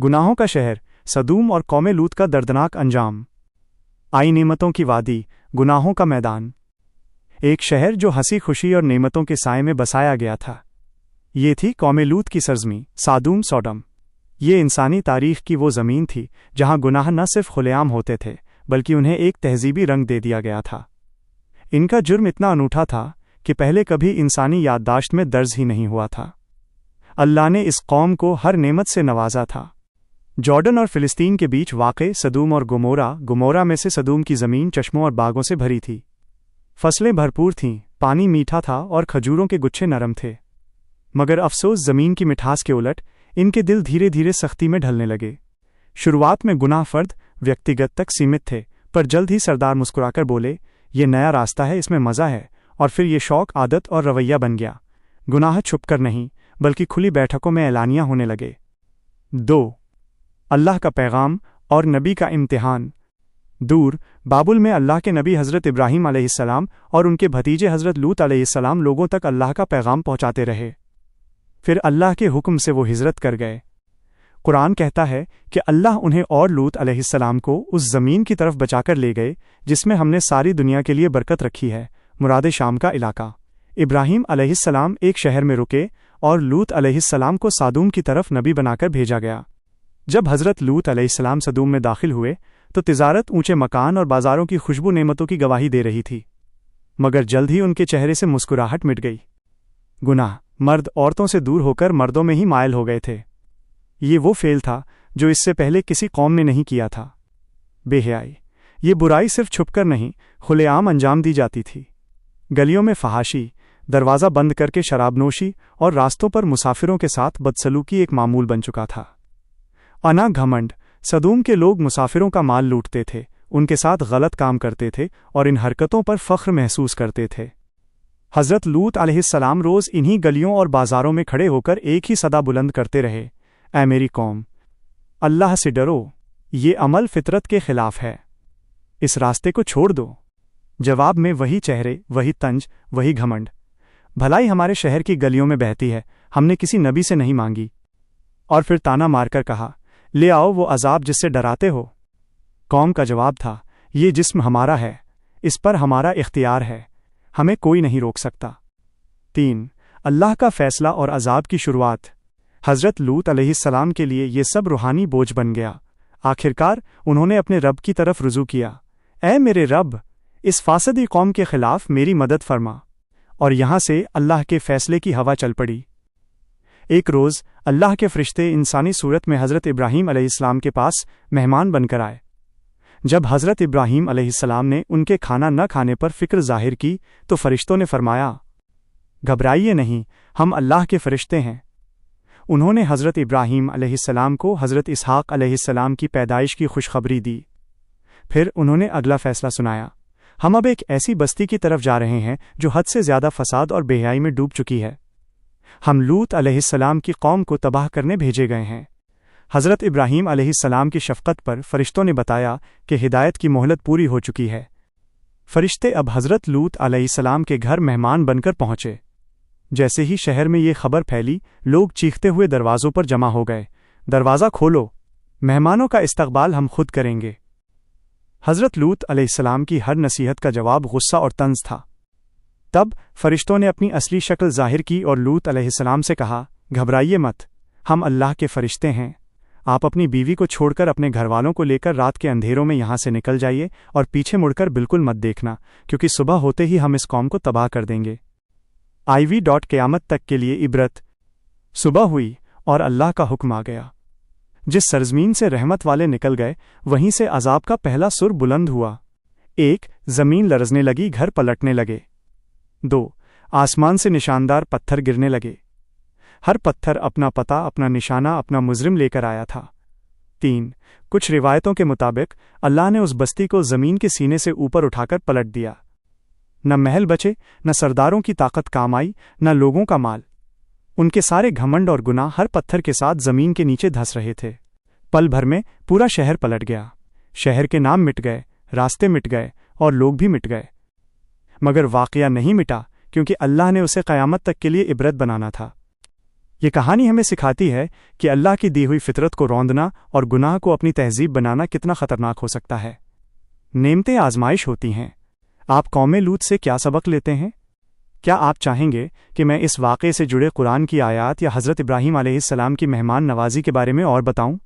गुनाहों का शहर सदूम और कौम लूत का दर्दनाक अंजाम। आई नेमतों की वादी, गुनाहों का मैदान। एक शहर जो हंसी खुशी और नेमतों के साए में बसाया गया था। ये थी कौम लूत की सरजमी, सादूम सोडम। ये इंसानी तारीख की वो ज़मीन थी जहाँ गुनाह न सिर्फ खुलेआम होते थे बल्कि उन्हें एक तहजीबी रंग दे दिया गया था। इनका जुर्म इतना अनूठा था कि पहले कभी इंसानी याददाश्त में दर्ज ही नहीं हुआ था। अल्लाह ने इस कौम को हर नेमत से नवाजा था। जॉर्डन और फ़िलिस्तीन के बीच वाक़े सदूम और गुमोरा में से सदूम की ज़मीन चश्मों और बागों से भरी थी। फसलें भरपूर थीं, पानी मीठा था और खजूरों के गुच्छे नरम थे। मगर अफसोस, ज़मीन की मिठास के उलट इनके दिल धीरे धीरे सख्ती में ढलने लगे। शुरुआत में गुनाह फ़र्द व्यक्तिगत तक सीमित थे, पर जल्द ही सरदार मुस्कुराकर बोले, ये नया रास्ता है, इसमें मज़ा है। और फिर ये शौक़ आदत और रवैया बन गया। गुनाह छुपकर नहीं बल्कि खुली बैठकों में ऐलानियाँ होने लगे। 2. अल्लाह का पैगाम और नबी का इम्तिहान। दूर बाबुल में अल्लाह के नबी हज़रत इब्राहीम अलैहिस्सलाम और उनके भतीजे हज़रत लूत अलैहिस्सलाम लोगों तक अल्लाह का पैगाम पहुँचाते रहे। फिर अल्लाह के हुक्म से वो हिजरत कर गए। कुरान कहता है कि अल्लाह उन्हें और लूत अलैहिस्सलाम को उस ज़मीन की तरफ बचाकर ले गए जिसमें हमने सारी दुनिया के लिए बरकत रखी है, मुराद शाम का इलाका। इब्राहीम अलैहिस्सलाम एक शहर में रुके और लूत अलैहिस्सलाम को सादूम की तरफ नबी बनाकर भेजा गया। जब हज़रत लूत अलैहिस्सलाम सदूम में दाखिल हुए तो तिजारत ऊंचे मकान और बाजारों की खुशबू नेमतों की गवाही दे रही थी। मगर जल्द ही उनके चेहरे से मुस्कुराहट मिट गई। गुनाह मर्द औरतों से दूर होकर मर्दों में ही मायल हो गए थे। ये वो फेल था जो इससे पहले किसी कौम ने नहीं किया था। बेहयाई, ये बुराई सिर्फ छुपकर नहीं, खुलेआम अंजाम दी जाती थी। गलियों में फहाशी, दरवाज़ा बंद करके शराबनोशी और रास्तों पर मुसाफिरों के साथ बदसलूकी एक मामूल बन चुका था। अना घमंड, सदूम के लोग मुसाफिरों का माल लूटते थे, उनके साथ गलत काम करते थे और इन हरकतों पर फ़ख्र महसूस करते थे। हज़रत लूत अलैहिस्सलाम रोज़ इन्हीं गलियों और बाज़ारों में खड़े होकर एक ही सदा बुलंद करते रहे, ऐ मेरी कौम, अल्लाह से डरो, ये अमल फितरत के ख़िलाफ़ है, इस रास्ते को छोड़ दो। जवाब में वही चेहरे, वही तंज, वही घमंड। भलाई हमारे शहर की गलियों में बहती है, हमने किसी नबी से नहीं मांगी। और फिर ताना मारकर कहा, ले आओ वो अजाब जिससे डराते हो। कौम का जवाब था, ये जिस्म हमारा है, इस पर हमारा इख्तियार है, हमें कोई नहीं रोक सकता। 3. अल्लाह का फ़ैसला और अजाब की शुरुआत। हज़रत लूत अलैहिस्सलाम के लिए ये सब रूहानी बोझ बन गया। आखिरकार उन्होंने अपने रब की तरफ रुजू किया, ऐ मेरे रब, इस फासदी कौम के ख़िलाफ़ मेरी मदद फरमा। और यहाँ से अल्लाह के फ़ैसले की हवा चल पड़ी। एक रोज़ अल्लाह के फ़रिश्ते इंसानी सूरत में हज़रत इब्राहीम अलैहिस्सलाम के पास मेहमान बनकर आए। जब हज़रत इब्राहीम अलैहिस्सलाम ने उनके खाना न खाने पर फ़िक्र ज़ाहिर की तो फ़रिश्तों ने फरमाया, घबराइए नहीं, हम अल्लाह के फ़रिश्ते हैं। उन्होंने हज़रत इब्राहीम अलैहिस्सलाम को हज़रत इसहाक़ अलैहिस्सलाम की पैदाइश की खुशखबरी दी। फिर उन्होंने अगला फ़ैसला सुनाया, हम अब एक ऐसी बस्ती की तरफ जा रहे हैं जो हद से ज़्यादा फ़साद और बेहयाई में डूब चुकी है। हम लूत अलैहिस्सलाम की कौम को तबाह करने भेजे गए हैं। हज़रत इब्राहीम अलैहिस्सलाम की शफ़क़त पर फ़रिश्तों ने बताया कि हिदायत की मोहलत पूरी हो चुकी है। फ़रिश्ते अब हज़रत लूत अलैहिस्सलाम के घर मेहमान बनकर पहुँचे। जैसे ही शहर में ये खबर फैली, लोग चीखते हुए दरवाज़ों पर जमा हो गए, दरवाज़ा खोलो, मेहमानों का इस्तक़बाल हम खुद करेंगे। हज़रत लूत अलैहिस्सलाम की हर नसीहत का जवाब गुस्सा और तंज था। तब फ़रिश्तों ने अपनी असली शक्ल ज़ाहिर की और लूत अलैहिस्सलाम से कहा, घबराइए मत, हम अल्लाह के फ़रिश्ते हैं। आप अपनी बीवी को छोड़कर अपने घरवालों को लेकर रात के अंधेरों में यहाँ से निकल जाइए और पीछे मुड़कर बिल्कुल मत देखना, क्योंकि सुबह होते ही हम इस कौम को तबाह कर देंगे। IV.क़यामत तक के लिए इबरत। सुबह हुई और अल्लाह का हुक्म आ गया। जिस सरज़मीन से रहमत वाले निकल गए, वहीं से अजाब का पहला सुर बुलंद हुआ। 1. ज़मीन लरज़ने लगी, घर पलटने लगे। 2. आसमान से निशानदार पत्थर गिरने लगे। हर पत्थर अपना पता, अपना निशाना, अपना मुजरिम लेकर आया था। 3. कुछ रिवायतों के मुताबिक अल्लाह ने उस बस्ती को ज़मीन के सीने से ऊपर उठाकर पलट दिया। न महल बचे, न सरदारों की ताकत काम आई, न लोगों का माल। उनके सारे घमंड और गुनाह हर पत्थर के साथ ज़मीन के नीचे धंस रहे थे। पल भर में पूरा शहर पलट गया। शहर के नाम मिट गए, रास्ते मिट गए और लोग भी मिट गए। मगर वाक़या नहीं मिटा, क्योंकि अल्लाह ने उसे क़यामत तक के लिए इबरत बनाना था। یہ کہانی ہمیں سکھاتی ہے کہ اللہ کی دی ہوئی فطرت کو روندنا اور گناہ کو اپنی تہذیب بنانا کتنا خطرناک ہو سکتا ہے۔ نعمتیں آزمائش ہوتی ہیں۔ آپ قوم لوط سے کیا سبق لیتے ہیں؟ کیا آپ چاہیں گے کہ میں اس واقعے سے جڑے قرآن کی آیات یا حضرت ابراہیم علیہ السلام کی مہمان نوازی کے بارے میں اور بتاؤں؟